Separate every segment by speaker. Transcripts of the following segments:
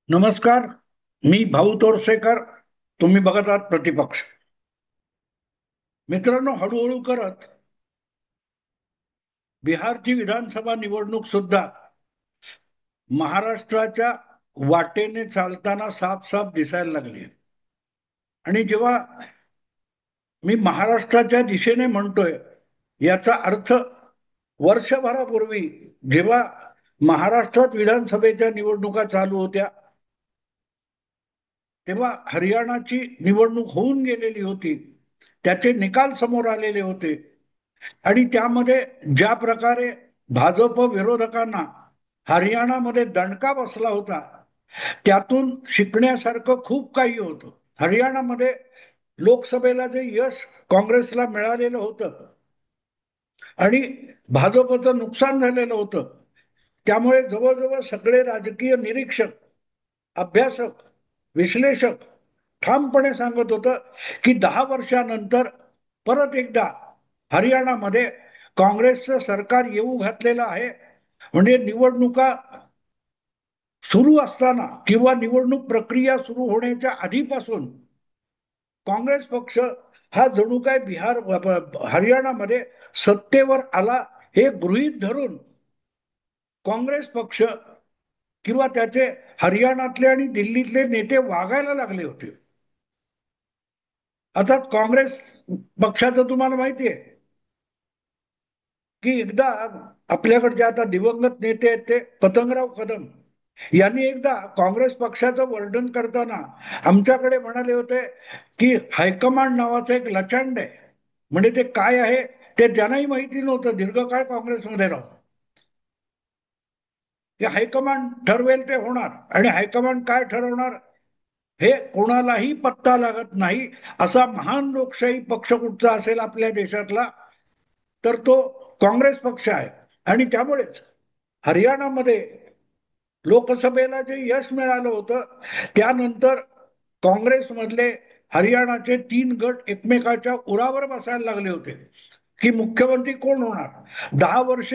Speaker 1: नमस्कार. मी भाऊ तोरसेकर. तुम्ही बघत आहात प्रतिपक्ष. मित्रांनो, हळूहळू करत बिहारची विधानसभा निवडणूक सुद्धा महाराष्ट्राच्या वाटेने चालताना साफ साफ दिसायला लागली. आणि जेव्हा मी महाराष्ट्राच्या दिशेने म्हणतोय, याचा अर्थ वर्षभरापूर्वी जेव्हा महाराष्ट्रात विधानसभेच्या निवडणुका चालू होत्या, तेव्हा हरियाणाची निवडणूक होऊन गेलेली होती. त्याचे निकाल समोर आलेले होते. आणि त्यामध्ये ज्या प्रकारे भाजप विरोधकांना हरियाणामध्ये दणका बसला होता, त्यातून शिकण्यासारखं खूप काही होतं. हरियाणामध्ये लोकसभेला जे यश काँग्रेसला मिळालेलं होतं आणि भाजपचं नुकसान झालेलं होतं, त्यामुळे जवळजवळ सगळे राजकीय निरीक्षक, अभ्यासक, विश्लेषक ठामपणे सांगत होतं की 10 वर्षानंतर परत एकदा हरियाणामध्ये काँग्रेसचं सरकार येऊ घातलेलं आहे. म्हणजे निवडणुका सुरू असताना किंवा निवडणूक प्रक्रिया सुरू होण्याच्या आधीपासून काँग्रेस पक्ष हा जणू काय हरियाणामध्ये सत्तेवर आला, हे गृहीत धरून काँग्रेस पक्ष किंवा त्याचे हरियाणातले आणि दिल्लीतले नेते वागायला लागले होते. अर्थात काँग्रेस पक्षाचं तुम्हाला माहिती आहे की एकदा आपल्याकडचे आता दिवंगत नेते आहेत ते पतंगराव कदम यांनी एकदा काँग्रेस पक्षाचं वर्णन करताना आमच्याकडे म्हणाले होते की हायकमांड नावाचं एक लचांड आहे. म्हणजे ते काय आहे ते त्यांनाही माहिती नव्हतं दीर्घकाळ काँग्रेसमध्ये राहून. की हायकमांड ठरवेल ते होणार आणि हायकमांड काय ठरवणार हे कोणालाही पत्ता लागत नाही. असा महान लोकशाही पक्ष कुठचा असेल आपल्या देशातला, तर तो काँग्रेस पक्ष आहे. आणि त्यामुळेच हरियाणामध्ये लोकसभेला जे यश मिळालं होतं, त्यानंतर काँग्रेसमधले हरियाणाचे 3 गट एकमेकाच्या उरावर बसायला लागले होते की मुख्यमंत्री कोण होणार. 10 वर्ष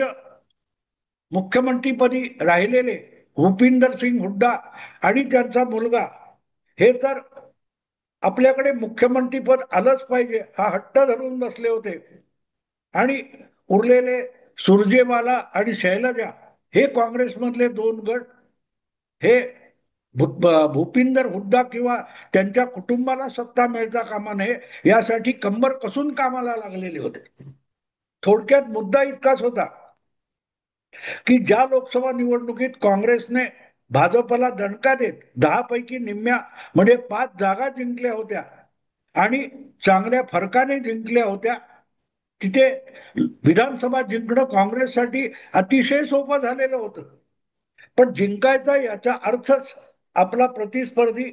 Speaker 1: मुख्यमंत्रीपदी राहिलेले भूपिंदर सिंग हुड्डा आणि त्यांचा मुलगा हे तर आपल्याकडे मुख्यमंत्रीपद आलंच पाहिजे हा हट्ट धरून बसले होते. आणि उरलेले सुरजेवाला आणि शैलजा हे काँग्रेसमधले 2 गट हे भूपिंदर हुड्डा किंवा त्यांच्या कुटुंबाला सत्ता मिळता कामा नये यासाठी कंबर कसून कामाला लागलेले होते. थोडक्यात मुद्दा इतकाच होता की ज्या लोकसभा निवडणुकीत काँग्रेसने भाजपला दणका देत 10 पैकी निम्म्या म्हणजे 5 जागा जिंकल्या होत्या आणि चांगल्या फरकाने जिंकल्या होत्या, तिथे विधानसभा जिंकणं काँग्रेससाठी अतिशय सोपं झालेलं होतं. पण जिंकायचा याचा अर्थच आपला प्रतिस्पर्धी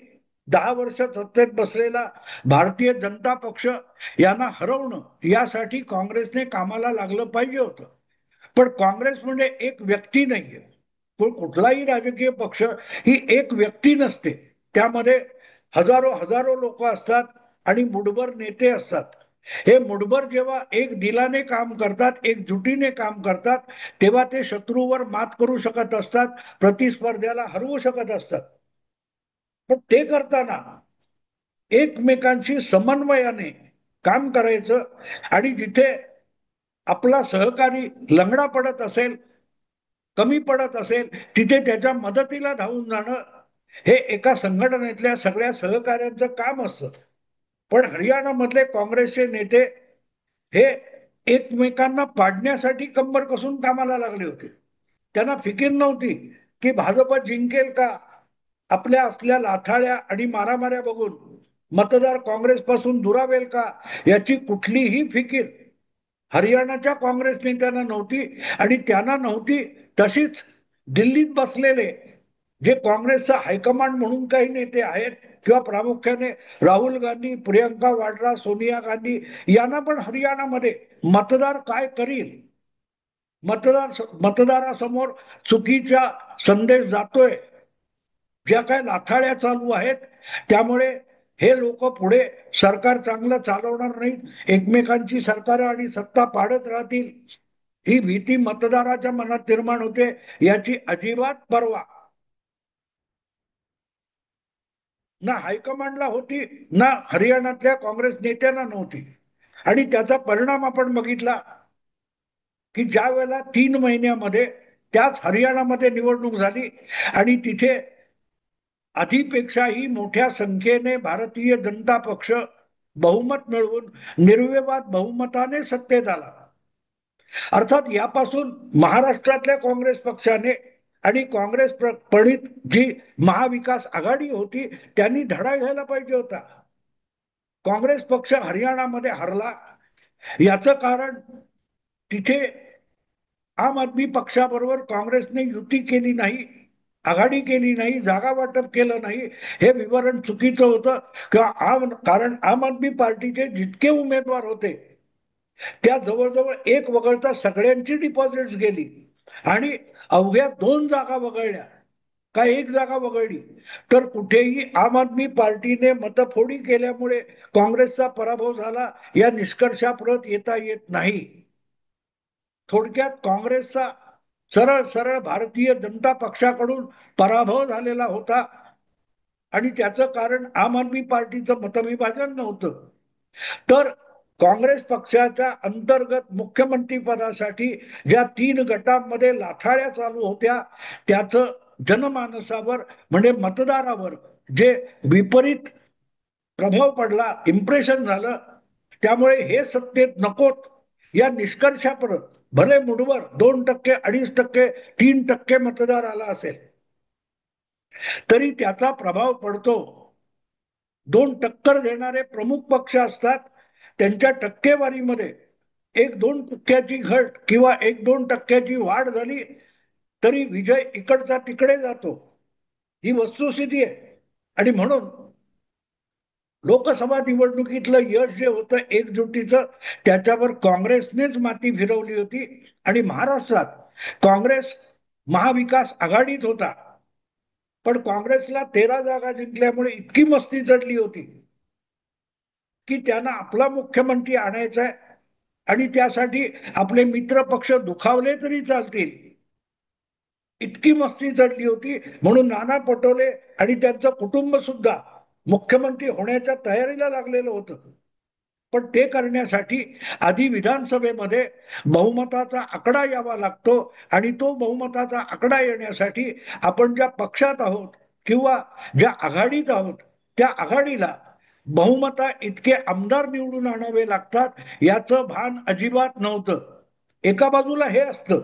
Speaker 1: 10 वर्ष सत्तेत बसलेला भारतीय जनता पक्ष यांना हरवणं, यासाठी काँग्रेसने कामाला लागलं पाहिजे होतं. पण काँग्रेस म्हणजे एक व्यक्ती नाहीये. कुठलाही राजकीय पक्ष ही एक व्यक्ती नसते. त्यामध्ये हजारो हजारो लोक असतात आणि मुठभर नेते असतात. हे मुठभर जेव्हा एक दिलाने काम करतात, एकजुटीने काम करतात, तेव्हा ते शत्रूवर मात करू शकत असतात, प्रतिस्पर्ध्याला हरवू शकत असतात. पण ते करताना एकमेकांशी समन्वयाने काम करायचं आणि जिथे आपला सहकारी लंगडा पडत असेल, कमी पडत असेल, तिथे त्याच्या मदतीला धावून जाणं हे एका संघटनेतल्या सगळ्या सहकाऱ्यांचं काम असतं. पण हरियाणामधले काँग्रेसचे नेते हे एकमेकांना पाडण्यासाठी कंबर कसून कामाला लागले होते. त्यांना फिकीर नव्हती की भाजप जिंकेल का. आपल्या असल्या लाथाळ्या आणि मारामाऱ्या बघून मतदार काँग्रेसपासून दुरावेल का, याची कुठलीही फिकीर हरियाणाच्या काँग्रेस नेत्यांना नव्हती. आणि त्यांना नव्हती तशीच दिल्लीत बसलेले जे काँग्रेसचा हायकमांड म्हणून काही नेते आहेत किंवा प्रामुख्याने राहुल गांधी, प्रियंका वाड्रा, सोनिया गांधी यांना पण हरियाणामध्ये मतदार काय करील, मतदारासमोर चुकीचा संदेश जातोय, ज्या काय लाथाळ्या चालू आहेत, त्यामुळे हे लोक पुढे सरकार चांगलं चालवणार नाहीत, एकमेकांची सरकार आणि सत्ता पाडत राहतील, ही भीती मतदाराच्या मनात निर्माण होते. याची अजिबात पर्वा ना हायकमांडला होती, ना हरियाणातल्या काँग्रेस नेत्यांना नव्हती. आणि त्याचा परिणाम आपण बघितला की ज्या वेळेला 3 महिन्यामध्ये त्याच हरियाणामध्ये निवडणूक झाली आणि तिथे आधीपेक्षाही मोठ्या संख्येने भारतीय जनता पक्ष बहुमत मिळवून निर्विवाद बहुमताने सत्तेत आला. अर्थात यापासून महाराष्ट्रातल्या काँग्रेस पक्षाने आणि काँग्रेस प्रणित जी महाविकास आघाडी होती त्यांनी धडा घ्यायला पाहिजे होता. काँग्रेस पक्ष हरियाणामध्ये हरला. याचं कारण तिथे आम आदमी पक्षाबरोबर काँग्रेसने युती केली नाही, आघाडी केली नाही, जागा वाटप केलं नाही, हे विवरण चुकीचं होतं. कारण आम आदमी पार्टीचे जितके उमेदवार होते त्या जवळजवळ एक वगळता सगळ्यांची डिपॉझिट्स गेली आणि अवघ्या 2 जागा वगळल्या का एक जागा वगळली तर कुठेही आम आदमी पार्टीने मतफोडी केल्यामुळे काँग्रेसचा पराभव झाला या निष्कर्षाप्रत येता येत नाही. थोडक्यात काँग्रेसचा सरळ सरळ भारतीय जनता पक्षाकडून पराभव झालेला होता आणि त्याचं कारण आम आदमी पार्टीचं मतविभाजन नव्हतं, तर काँग्रेस पक्षाच्या अंतर्गत मुख्यमंत्री पदासाठी ज्या 3 गटांमध्ये लाथाळ्या चालू होत्या त्याचं जनमानसावर म्हणजे मतदारावर जे विपरीत प्रभाव पडला, इम्प्रेशन झालं. त्यामुळे हे सत्तेत नकोत या निष्कर्षापर्यंत भले मुठभर 2%, 2.5%, 3% मतदार आला असेल तरी त्याचा प्रभाव पडतो. 2 टक्कर देणारे प्रमुख पक्ष असतात, त्यांच्या टक्केवारीमध्ये 1-2 टक्क्याची घट किंवा 1-2 टक्क्याची वाढ झाली तरी विजय इकडचा तिकडे जातो. ही वस्तुस्थिती आहे. आणि म्हणून लोकसभा निवडणुकीतलं यश जे होतं एकजुटीचं त्याच्यावर काँग्रेसनेच माती फिरवली होती आणि महाराष्ट्रात काँग्रेस महाविकास आघाडीत होता, पण काँग्रेसला 13 जागा जिंकल्यामुळे इतकी मस्ती चढली होती की त्यांना आपला मुख्यमंत्री आणायचा आहे आणि त्यासाठी आपले मित्र पक्ष दुखावले तरी चालतील इतकी मस्ती चढली होती. म्हणून नाना पटोले आणि त्यांचं कुटुंब सुद्धा मुख्यमंत्री होण्याच्या तयारीला लागलेलं होतं. पण ते करण्यासाठी आधी विधानसभेमध्ये बहुमताचा आकडा यावा लागतो आणि तो बहुमताचा आकडा येण्यासाठी आपण ज्या पक्षात आहोत किंवा ज्या आघाडीत आहोत त्या आघाडीला बहुमता इतके आमदार निवडून आणावे लागतात याचं भान अजिबात नव्हतं. एका बाजूला हे असतं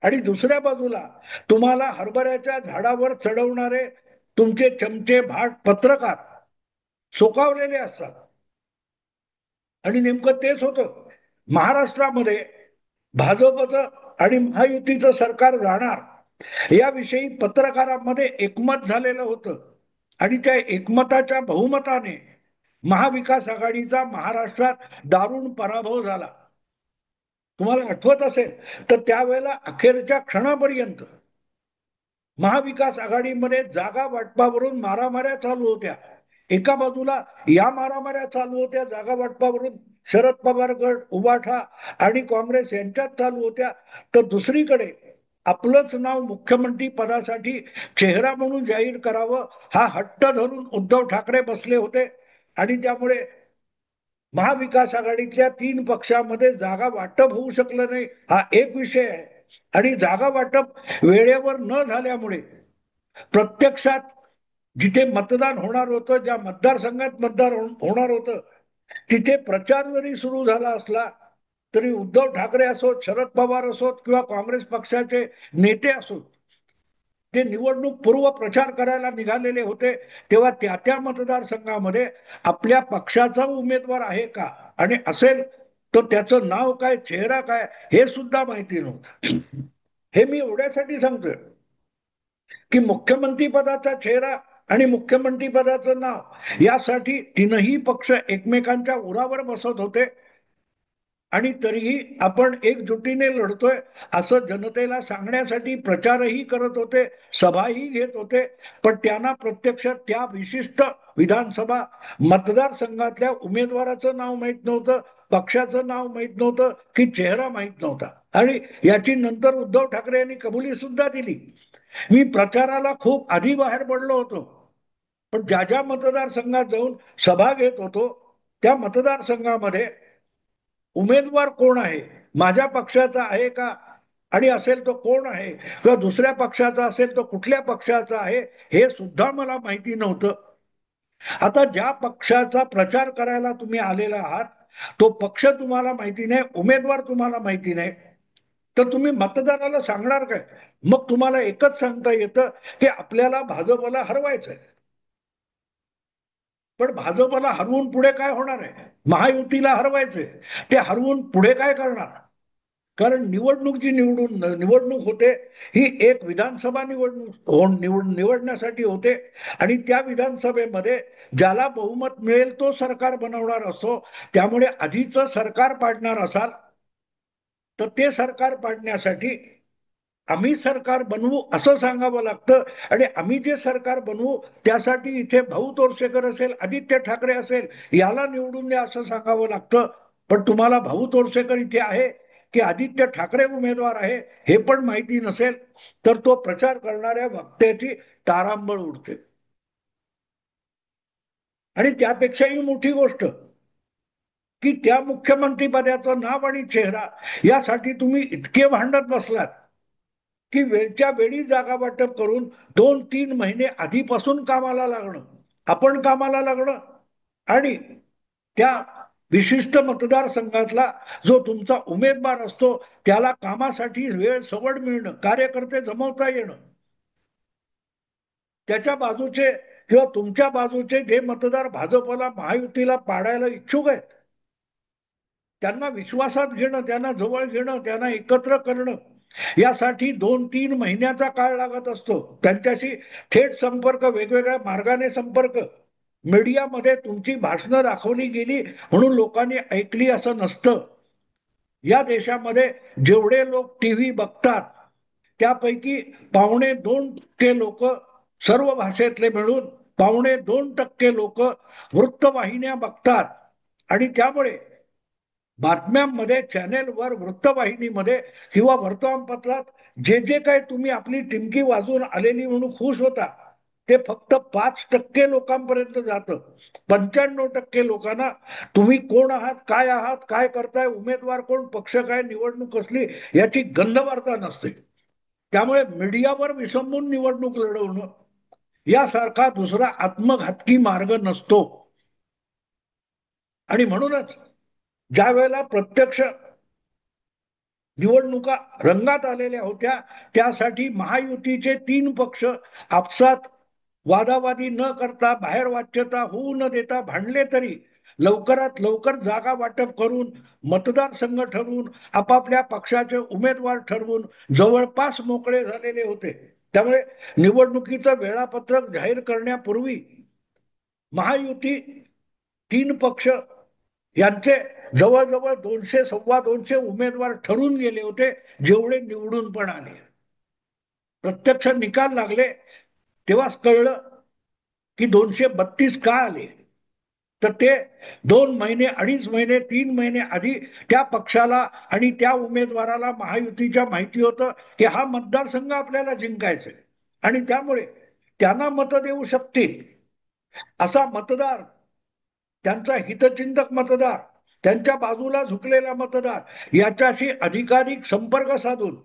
Speaker 1: आणि दुसऱ्या बाजूला तुम्हाला हरभऱ्याच्या झाडावर चढवणारे तुमचे चमचे भाट पत्रकार सोकावलेले असतात. आणि नेमकं तेच होतं. महाराष्ट्रामध्ये भाजपचं आणि महायुतीचं सरकार जाणार याविषयी पत्रकारांमध्ये एकमत झालेलं होतं आणि त्या एकमताच्या बहुमताने महाविकास आघाडीचा महाराष्ट्रात दारुण पराभव झाला. तुम्हाला आठवत असेल तर त्यावेळेला अखेरच्या क्षणापर्यंत महाविकास आघाडीमध्ये जागा वाटपावरून मारामाऱ्या चालू होत्या. एका बाजूला या मारामाऱ्या चालू होत्या जागा वाटपावरून शरद पवार गट, उबाठा आणि काँग्रेस यांच्यात चालू होत्या, तर दुसरीकडे आपलंच नाव मुख्यमंत्री पदासाठी चेहरा म्हणून जाहीर करावं हा हट्ट धरून उद्धव ठाकरे बसले होते. आणि त्यामुळे महाविकास आघाडीतल्या 3 पक्षामध्ये जागा वाटप होऊ शकलं नाही हा एक विषय आहे. आणि जागा वाटप वेळेवर न झाल्यामुळे प्रत्यक्षात जिथे मतदान होणार होतं, ज्या मतदारसंघात मतदान होणार होतं तिथे प्रचार जरी सुरू झाला असला तरी उद्धव ठाकरे असोत, शरद पवार असोत किंवा काँग्रेस पक्षाचे नेते असोत ते निवडणूक पूर्व प्रचार करायला निघालेले होते, तेव्हा त्या त्या मतदारसंघामध्ये आपल्या पक्षाचा उमेदवार आहे का आणि असेल तर त्याचं नाव काय, चेहरा काय हे सुद्धा माहिती नव्हतं. हे मी एवढ्यासाठी सांगतोय की मुख्यमंत्री पदाचा चेहरा आणि मुख्यमंत्री पदाचं नाव यासाठी 3ही पक्ष एकमेकांच्या उरावर बसत होते आणि तरीही आपण एकजुटीने लढतोय असं जनतेला सांगण्यासाठी प्रचारही करत होते, सभाही घेत होते. पण त्यांना प्रत्यक्षात त्या विशिष्ट विधानसभा मतदारसंघातल्या उमेदवाराचं नाव माहित नव्हतं, पक्षाचं नाव माहित नव्हतं की चेहरा माहित नव्हता. आणि याची नंतर उद्धव ठाकरे यांनी कबुली सुद्धा दिली. मी प्रचाराला खूप आधी बाहेर पडलो होतो पण ज्या ज्या मतदारसंघात जाऊन सभा घेत होतो त्या मतदारसंघामध्ये उमेदवार कोण आहे, माझ्या पक्षाचा आहे का, आणि असेल तो कोण आहे, किंवा दुसऱ्या पक्षाचा असेल तो कुठल्या पक्षाचा आहे, हे सुद्धा मला माहिती नव्हतं. आता ज्या पक्षाचा प्रचार करायला तुम्ही आलेला आहात तो पक्ष तुम्हाला माहिती नाही, उमेदवार तुम्हाला माहिती नाही, तर तुम्ही मतदाराला सांगणार काय? मग तुम्हाला एकच सांगता येतं की आपल्याला भाजपला हरवायचंय. पण भाजपला हरवून पुढे काय होणार आहे? महायुतीला हरवायचंय. ते हरवून पुढे काय करणार? कारण निवडणूक होते ही एक विधानसभा निवडण्यासाठी होते, आणि त्या विधानसभेमध्ये ज्याला बहुमत मिळेल तो सरकार बनवणार असो. त्यामुळे आधीच सरकार पाडणार असाल तर ते सरकार पाडण्यासाठी आम्ही सरकार बनवू असं सांगावं लागतं. आणि आम्ही जे सरकार बनवू त्यासाठी इथे भाऊ तोरसेकर असेल, आदित्य ठाकरे असेल, याला निवडून द्या असं सांगावं लागतं. पण तुम्हाला भाऊ तोरसेकर इथे आहे की आदित्य ठाकरे उमेदवार आहे हे पण माहिती नसेल, तर तो प्रचार करणाऱ्या वक्त्याची तारांबळ उडते. आणि त्यापेक्षाही मोठी गोष्ट की त्या मुख्यमंत्री पदाचं नाव आणि चेहरा यासाठी तुम्ही इतके भांडत बसलात की वेळच्या वेळी जागा वाटप करून 2-3 महिने आधीपासून कामाला लागणं, आपण कामाला लागणं, आणि त्या विशिष्ट मतदारसंघातला जो तुमचा उमेदवार असतो त्याला कामासाठी वेळ सवड मिळणं, कार्यकर्ते जमवता येणं, त्याच्या बाजूचे किंवा तुमच्या बाजूचे जे मतदार भाजपला महायुतीला पाडायला इच्छुक आहेत त्यांना विश्वासात घेणं, त्यांना जवळ घेणं, त्यांना एकत्र करणं, यासाठी 2-3 महिन्याचा काळ लागत असतो. त्यांच्याशी थेट संपर्क, वेगवेगळ्या मार्गाने संपर्क, मीडियामध्ये तुमची भाषणं दाखवली गेली म्हणून लोकांनी ऐकली असं नसतं. या देशामध्ये जेवढे लोक टीव्ही बघतात त्यापैकी 2.25% लोक, सर्व भाषेतले मिळून 2.25% लोक वृत्तवाहिन्या बघतात. आणि त्यामुळे बातम्यांमध्ये, चॅनेलवर, वृत्तवाहिनीमध्ये किंवा वर्तमानपत्रात जे जे काही तुम्ही आपली टिमकी वाजून आलेली म्हणून खुश होता ते फक्त 5% लोकांपर्यंत जातं. 95% लोकांना तुम्ही कोण आहात, काय करताय, उमेदवार कोण, पक्ष काय, निवडणूक कसली, याची गंधवार्ता नसते. त्यामुळे मीडियावर विसंबून निवडणूक लढवणं यासारखा दुसरा आत्मघातकी मार्ग नसतो. आणि म्हणूनच ज्या वेळेला प्रत्यक्ष निवडणुका रंगात आलेल्या होत्या त्यासाठी महायुतीचे 3 पक्ष आपसात वादावादी न करता, बाहेर वाच्यता होऊ न देता भांडले तरी लवकरात लवकर जागा वाटप करून, मतदारसंघ ठरवून, आपापल्या पक्षाचे उमेदवार ठरवून जवळपास मोकळे झालेले होते. त्यामुळे निवडणुकीचं वेळापत्रक जाहीर करण्यापूर्वी महायुती 3 पक्ष यांचे जवळजवळ 200-250 उमेदवार ठरून गेले होते, जेवढे निवडून पण आले. प्रत्यक्ष निकाल लागले तेव्हाच कळलं की 232 का आले. तर ते 2 महिने, 2.5 महिने, 3 महिने आधी त्या पक्षाला आणि त्या उमेदवाराला महायुतीच्या माहिती होतं की हा मतदारसंघ आपल्याला जिंकायचा आहे, आणि त्यामुळे त्यांना मत देऊ शकतील असा मतदार, त्यांचा हितचिंतक मतदार, त्यांच्या बाजूला झुकलेला मतदार याच्याशी अधिकाधिक संपर्क साधून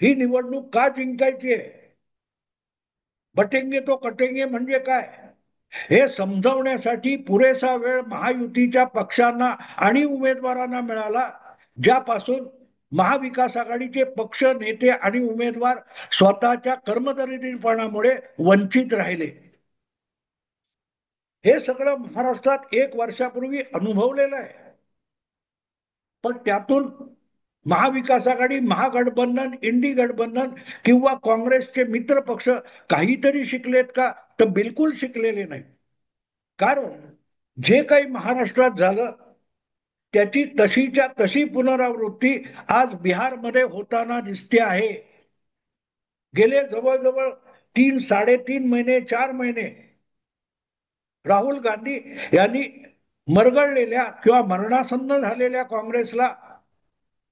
Speaker 1: ही निवडणूक का जिंकायची आहे, बटेंगे तो कटेंगे म्हणजे काय, हे समजवण्यासाठी पुरेसा वेळ महायुतीच्या पक्षांना आणि उमेदवारांना मिळाला, ज्यापासून महाविकास आघाडीचे पक्ष, नेते आणि उमेदवार स्वतःच्या कर्मदरिद्रीपणामुळे वंचित राहिले. हे सगळं महाराष्ट्रात 1 वर्षापूर्वी अनुभवलेलं आहे. पण त्यातून महाविकास आघाडी, महागठबंधन, इंडी गठबंधन किंवा काँग्रेसचे मित्र पक्ष काहीतरी शिकलेत का? तर बिलकुल शिकलेले नाही. कारण जे काही महाराष्ट्रात झालं त्याची तशीच्या तशी पुनरावृत्ती आज बिहारमध्ये होताना दिसते आहे. गेले जवळजवळ 3-3.5 महिने, 4 महिने राहुल गांधी यांनी मरगळलेल्या किंवा मरणासन्न झालेल्या काँग्रेसला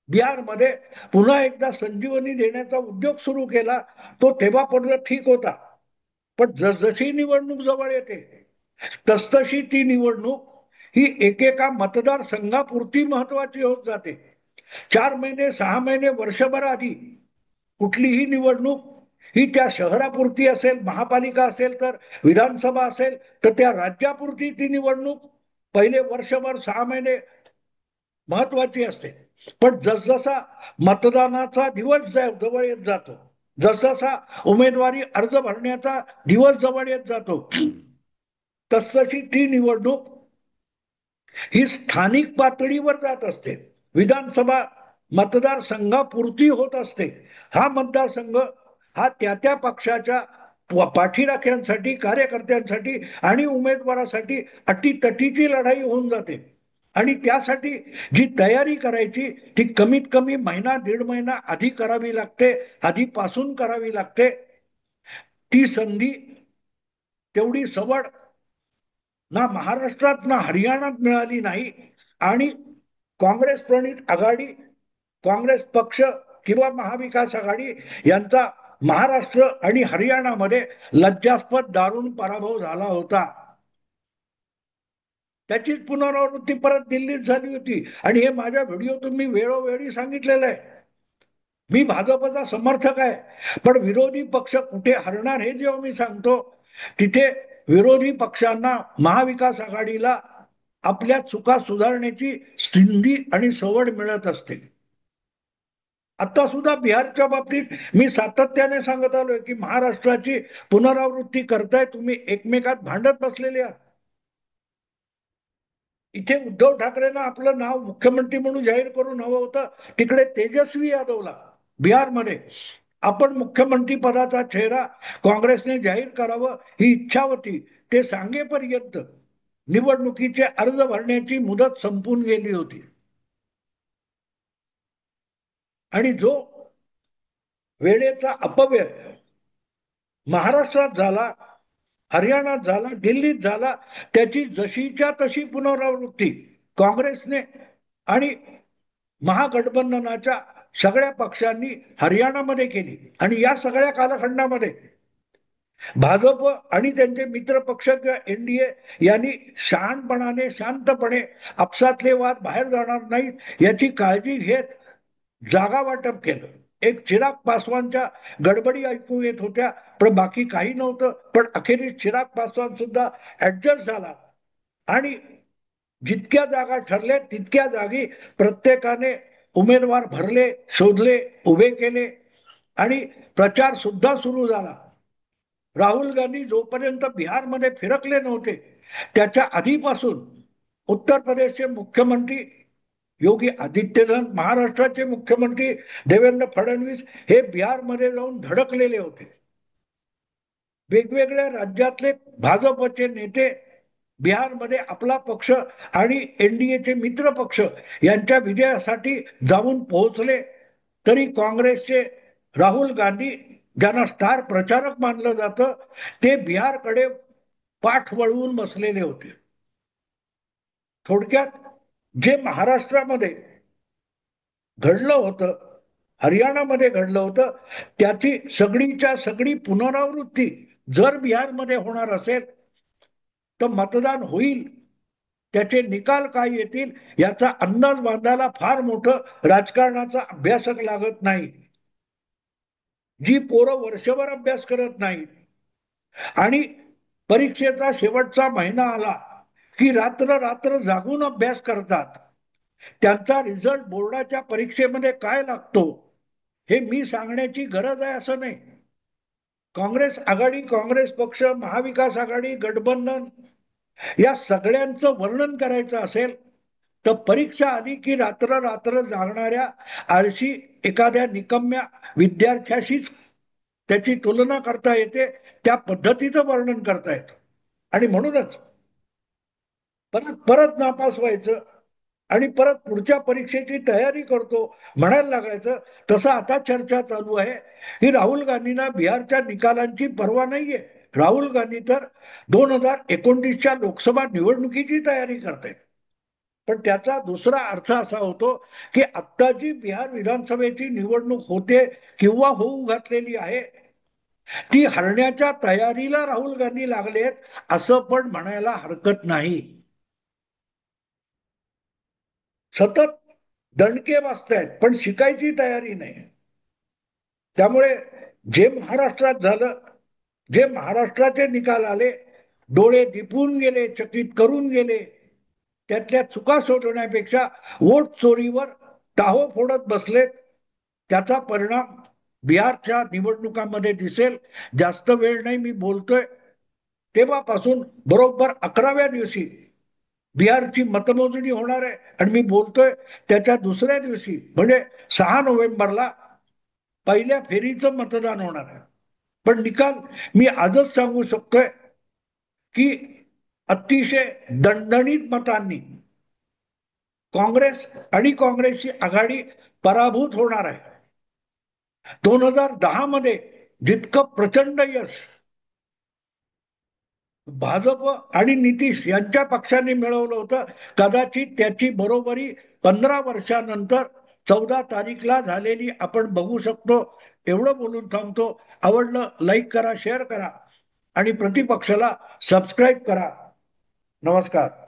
Speaker 1: बिहारमध्ये पुन्हा एकदा संजीवनी देण्याचा उद्योग सुरू केला. तो तेव्हा पडला ठीक होता. पण जसजशी निवडणूक जवळ येते तसतशी ती निवडणूक ही एकेका मतदारसंघापुरती महत्वाची होत जाते. 4 महिने, 6 महिने, वर्षभर आधी कुठलीही निवडणूक ही त्या शहरापुरती असेल, महापालिका असेल तर, विधानसभा असेल तर त्या राज्यापुरती ती निवडणूक पहिले वर्षभर 6 महिने महत्वाची असते. पण जसजसा मतदानाचा दिवस जवळ येत जातो, जसजसा उमेदवारी अर्ज भरण्याचा दिवस जवळ येत जातो, तसतशी ती निवडणूक ही स्थानिक पातळीवर जात असते, विधानसभा मतदारसंघापुरती होत असते. हा मतदारसंघ हा त्या त्या पक्षाच्या पाठीराख्यांसाठी, कार्यकर्त्यांसाठी आणि उमेदवारासाठी अटीतटीची लढाई होऊन जाते. आणि त्यासाठी जी तयारी करायची ती कमीत कमी महिना दीड महिना आधी करावी लागते, आधीपासून करावी लागते. ती संधी तेवढी सवड ना महाराष्ट्रात ना हरियाणात मिळाली नाही. आणि काँग्रेस प्रणित आघाडी, काँग्रेस पक्ष किंवा महाविकास आघाडी यांचा महाराष्ट्र आणि हरियाणामध्ये लज्जास्पद दारुण पराभव झाला होता. त्याचीच पुनरावृत्ती परत दिल्लीत झाली होती. आणि हे माझ्या व्हिडिओ तुम्ही वेळोवेळी सांगितलेलं आहे. मी भाजपचा समर्थक आहे, पण विरोधी पक्ष कुठे हरणार हे जेव्हा मी सांगतो, तिथे विरोधी पक्षांना, महाविकास आघाडीला आपल्या चुका सुधारण्याची संधी आणि सवड मिळत असते. आता सुद्धा बिहारच्या बाबतीत मी सातत्याने सांगत आलोय की महाराष्ट्राची पुनरावृत्ती करताय तुम्ही, एकमेकात भांडत बसलेले आहात. इथे उद्धव ठाकरेंना आपलं नाव मुख्यमंत्री म्हणून जाहीर करून हवं होतं, तिकडे तेजस्वी यादवला बिहारमध्ये आपण मुख्यमंत्री पदाचा चेहरा काँग्रेसने जाहीर करावं ही इच्छा होती. ते सांगेपर्यंत निवडणुकीचे अर्ज भरण्याची मुदत संपून गेली होती. आणि जो वेळेचा अपव्यय महाराष्ट्रात झाला, हरियाणात झाला, दिल्लीत झाला, त्याची जशीच्या तशी पुनरावृत्ती काँग्रेसने आणि महागठबंधनाच्या सगळ्या पक्षांनी हरियाणामध्ये केली. आणि या सगळ्या कालखंडामध्ये भाजप आणि त्यांचे मित्र पक्ष किंवा एनडीए यांनी शहाणपणाने, शांतपणे आपसातले वाद बाहेर जाणार नाहीत याची काळजी घेत जागा वाटप केलं. एक चिराग पासवानच्या गडबडी ऐकू येत होत्या, पण बाकी काही नव्हतं. पण अखेरीस चिराग पासवान सुद्धा ऍडजस्ट झाला आणि जितक्या जागा ठरल्या तितक्या जागी प्रत्येकाने उमेदवार भरले, शोधले, उभे केले आणि प्रचार सुद्धा सुरू झाला. राहुल गांधी जोपर्यंत बिहारमध्ये फिरकले नव्हते त्याच्या आधीपासून उत्तर प्रदेशचे मुख्यमंत्री योगी आदित्यनाथ, महाराष्ट्राचे मुख्यमंत्री देवेंद्र फडणवीस हे बिहारमध्ये जाऊन धडकलेले होते. वेगवेगळ्या राज्यातले भाजपचे नेते बिहारमध्ये आपला पक्ष आणि एनडीएचे मित्र पक्ष यांच्या विजयासाठी जाऊन पोहोचले, तरी काँग्रेसचे राहुल गांधी, ज्यांना स्टार प्रचारक मानलं जातं, ते बिहारकडे पाठ वळवून बसलेले होते. थोडक्यात जे महाराष्ट्रामध्ये घडलं होतं, हरियाणामध्ये घडलं होतं, त्याची सगळीच्या सगळी पुनरावृत्ती जर बिहारमध्ये होणार असेल तर मतदान होईल, त्याचे निकाल काय येतील याचा अंदाज बांधायला फार मोठं राजकारणाचा अभ्यासक लागत नाही. जी पोरं वर्षभर अभ्यास करत नाही आणि परीक्षेचा शेवटचा महिना आला की रात्र रात्र जागून अभ्यास करतात, त्यांचा रिझल्ट बोर्डाच्या परीक्षेमध्ये काय लागतो हे मी सांगण्याची गरज आहे असं नाही. काँग्रेस आघाडी, काँग्रेस पक्ष, महाविकास आघाडी, गठबंधन या सगळ्यांचं वर्णन करायचं असेल तर परीक्षा आली की रात्र रात्र जागणाऱ्या आळशी एखाद्या निकम्या विद्यार्थ्याशीच त्याची तुलना करता येते, त्या पद्धतीचं वर्णन करता येतं. आणि म्हणूनच परत परत नापास व्हायचं आणि परत पुढच्या परीक्षेची तयारी करतो म्हणायला लागायचं. तसं आता चर्चा चालू आहे की राहुल गांधींना बिहारच्या निकालांची पर्वा नाहीये. राहुल गांधी तर 2029च्या लोकसभा निवडणुकीची तयारी करतायत. पण त्याचा दुसरा अर्थ असा होतो की आत्ता जी बिहार विधानसभेची निवडणूक होते किंवा होऊ घातलेली आहे ती हरण्याच्या तयारीला राहुल गांधी लागलेत असं पण म्हणायला हरकत नाही. सतत दणके वाजतायत पण शिकायची तयारी नाही. त्यामुळे जे महाराष्ट्रात झालं, जे महाराष्ट्राचे निकाल आले, डोळे दिपून गेले, चकित करून गेले, त्यातल्या चुका शोधण्यापेक्षा वोट चोरीवर टाहो फोडत बसलेत. त्याचा परिणाम बिहारच्या निवडणुकांमध्ये दिसेल. जास्त वेळ नाही मी बोलतोय. तेव्हापासून बरोबर 11व्या दिवशी बिहारची मतमोजणी होणार आहे आणि मी बोलतोय त्याच्या दुसऱ्या दिवशी म्हणजे 6 नोव्हेंबरला पहिल्या फेरीचं मतदान होणार आहे. पण निकाल मी आजच सांगू शकतोय की अतिशय दणदणीत मतांनी काँग्रेस आणि काँग्रेसची आघाडी पराभूत होणार आहे. 2010 मध्ये जितकं प्रचंड यश भाजप आणि नितीश यांच्या पक्षाने मिळवलं होतं, कदाचित त्याची बरोबरी 15 वर्षानंतर 14 तारीखला झालेली आपण बघू शकतो. एवढं बोलून थांबतो. आवडलं लाईक करा, शेअर करा आणि प्रतिपक्षाला सबस्क्राईब करा. नमस्कार.